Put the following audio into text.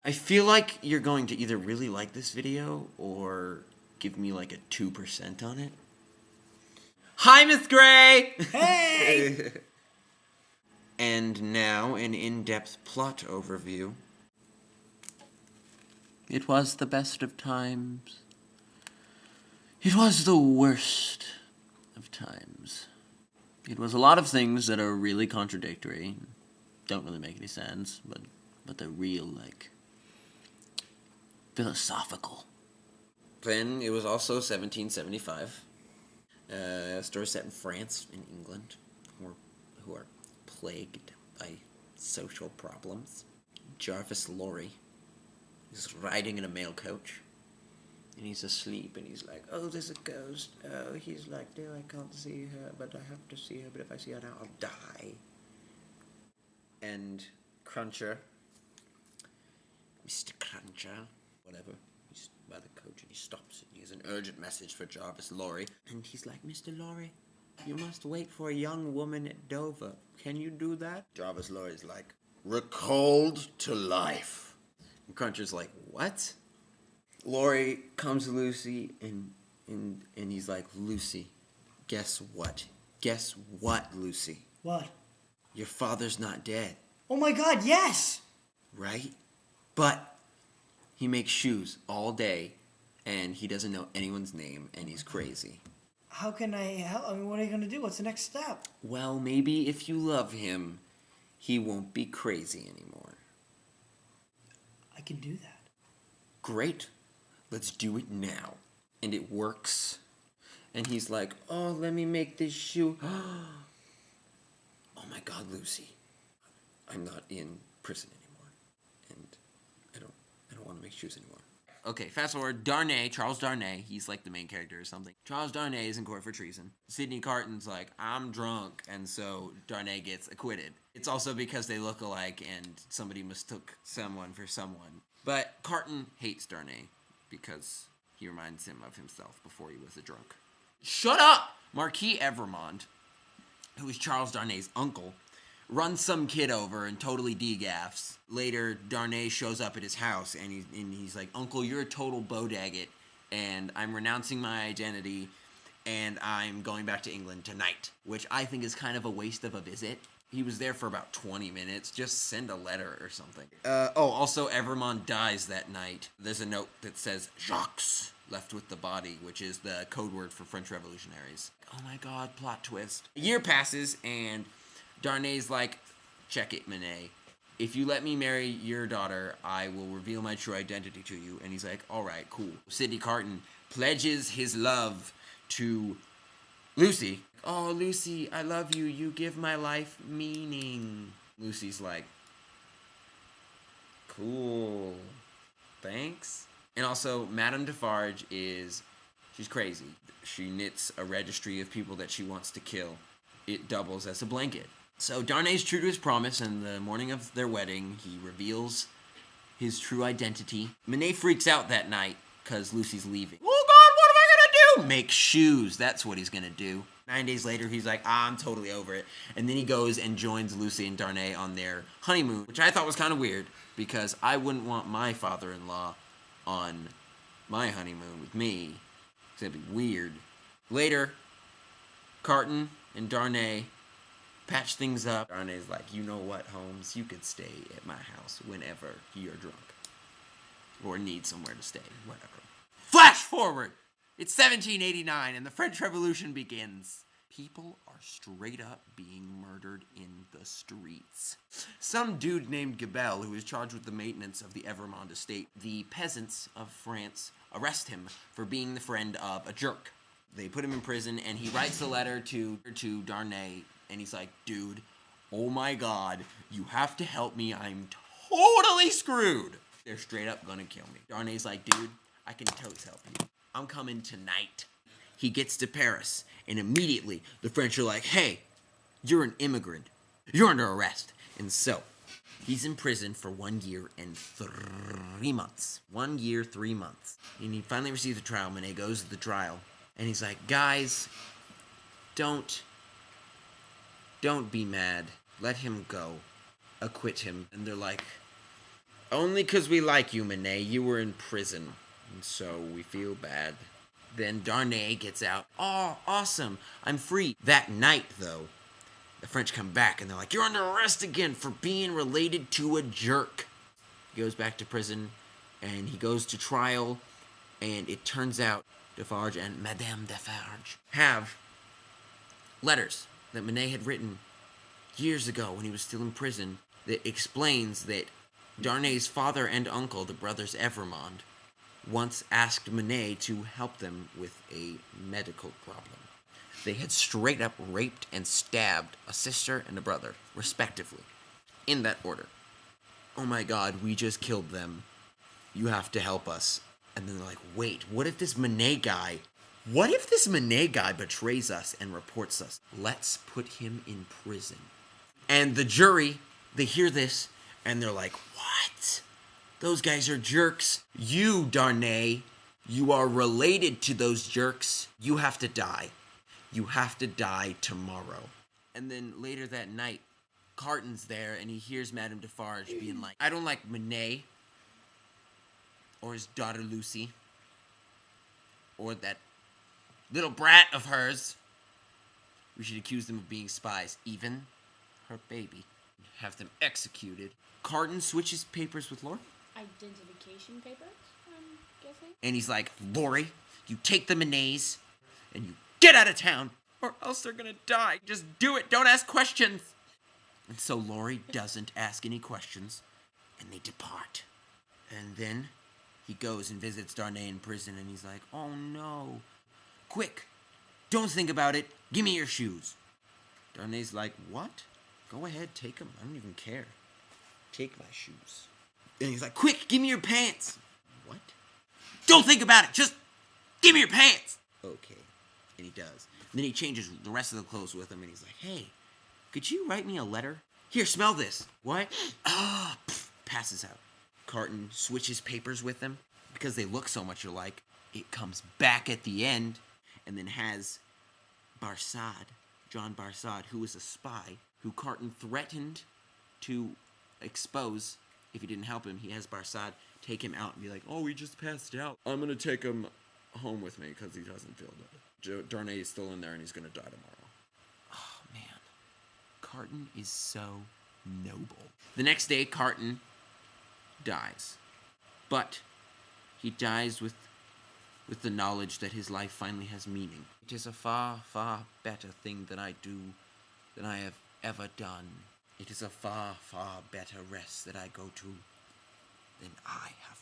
I feel like you're going to either really like this video or give me like a 2% on it. Hi, Miss Gray! Hey! And now an in-depth plot overview. It was the best of times. It was the worst of times. It was a lot of things that are really contradictory. Don't really make any sense, but they're real, like, philosophical. Then it was also 1775. A story set in France and England, who are plagued by social problems. Jarvis Lorry is riding in a mail coach, and he's asleep, and he's like, oh, there's a ghost. Oh, he's like, no, I can't see her, but I have to see her, but if I see her now, I'll die. And Cruncher, Mr. Cruncher, whatever, he's by the coach, and he stops, and he has an urgent message for Jarvis Lorry, and he's like, Mr. Lorry, you must wait for a young woman at Dover. Can you do that? Jarvis Lorry's like, recalled to life. And Cruncher's like, what? Lorry comes to Lucy, and he's like, Lucy, guess what? Guess what, Lucy? What? Your father's not dead. Oh my god, yes! Right? But he makes shoes all day, and he doesn't know anyone's name, and he's crazy. How can I help? I mean, what are you going to do? What's the next step? Well, maybe if you love him, he won't be crazy anymore. I can do that. Great. Let's do it now. And it works. And he's like, oh, let me make this shoe. Oh my God, Lucy. I'm not in prison anymore. And I don't want to make shoes anymore. Okay, fast forward. Darnay, Charles Darnay, he's like the main character or something. Charles Darnay is in court for treason. Sidney Carton's like, I'm drunk, and so Darnay gets acquitted. It's also because they look alike and somebody mistook someone for someone. But Carton hates Darnay because he reminds him of himself before he was a drunk. Shut up! Marquis Evermond, who is Charles Darnay's uncle, runs some kid over and totally degaffs. Later, Darnay shows up at his house, and he's like, Uncle, you're a total bodaggit, and I'm renouncing my identity, and I'm going back to England tonight, which I think is kind of a waste of a visit. He was there for about 20 minutes. Just send a letter or something. Also, Evermond dies that night. There's a note that says, Jacques, left with the body, which is the code word for French revolutionaries. Oh my God, plot twist. A year passes, and Darnay's like, check it, Manet. If you let me marry your daughter, I will reveal my true identity to you. And he's like, all right, cool. Sidney Carton pledges his love to Lucy. Oh, Lucy, I love you. You give my life meaning. Lucy's like, cool. Thanks. And also, Madame Defarge she's crazy. She knits a registry of people that she wants to kill. It doubles as a blanket. So Darnay's true to his promise, and the morning of their wedding, he reveals his true identity. Manet freaks out that night because Lucy's leaving. Oh God, what am I gonna do? Make shoes. That's what he's gonna do. 9 days later, he's like, I'm totally over it. And then he goes and joins Lucy and Darnay on their honeymoon, which I thought was kind of weird because I wouldn't want my father-in-law on my honeymoon with me. It's gonna be weird. Later, Carton and Darnay patch things up. Darnay's like, you know what, Holmes? You could stay at my house whenever you're drunk. Or need somewhere to stay, whatever. Flash forward! It's 1789 and the French Revolution begins. People are straight up being murdered in the streets. Some dude named Gabelle, who is charged with the maintenance of the Evermond estate, the peasants of France arrest him for being the friend of a jerk. They put him in prison, and he writes a letter to Darnay, and he's like, dude, oh my God, you have to help me. I'm totally screwed. They're straight up gonna kill me. Darnay's like, dude, I can totes help you. I'm coming tonight. He gets to Paris, and immediately the French are like, hey, you're an immigrant. You're under arrest. And so he's in prison for 1 year and 3 months. 1 year, 3 months. And he finally receives a trial. Manet goes to the trial, and he's like, guys, don't be mad. Let him go. Acquit him. And they're like, Only 'cause we like you, Manet. You were in prison, and so we feel bad. Then Darnay gets out. Oh, awesome. I'm free. That night, though, the French come back, and they're like, you're under arrest again for being related to a jerk. He goes back to prison, and he goes to trial, and it turns out Defarge and Madame Defarge have letters that Manet had written years ago when he was still in prison that explains that Darnay's father and uncle, the brothers Evermond, once asked Manet to help them with a medical problem. They had straight up raped and stabbed a sister and a brother, respectively, in that order. Oh my god, we just killed them. You have to help us. And then they're like, wait, what if this Manet guy betrays us and reports us? Let's put him in prison. And the jury, they hear this, and they're like, what? Those guys are jerks. You, Darnay, you are related to those jerks. You have to die. You have to die tomorrow. And then later that night, Carton's there, and he hears Madame Defarge being like, I don't like Manet, or his daughter Lucy, or that little brat of hers. We should accuse them of being spies, even her baby. Have them executed. Carton switches papers with Laurie. Identification papers, I'm guessing? And he's like, Laurie, you take the Manets, and you get out of town, or else they're gonna die. Just do it, don't ask questions. And so Laurie doesn't ask any questions, and they depart. And then he goes and visits Darnay in prison, and he's like, oh no. Quick, don't think about it, give me your shoes. Darnay's like, what? Go ahead, take them, I don't even care. Take my shoes. And he's like, quick, give me your pants. What? Don't think about it, just give me your pants. Okay, and he does. And then he changes the rest of the clothes with him, and he's like, hey, could you write me a letter? Here, smell this. What? Passes out. Carton switches papers with them because they look so much alike. It comes back at the end and then has Barsad, John Barsad, who is a spy, who Carton threatened to expose if he didn't help him. He has Barsad take him out and be like, oh, he just passed out. I'm going to take him home with me because he doesn't feel good. Darnay is still in there and he's going to die tomorrow. Oh, man. Carton is so noble. The next day, Carton dies. But he dies with the knowledge that his life finally has meaning. It is a far, far better thing that I do than I have ever done. It is a far, far better rest that I go to than I have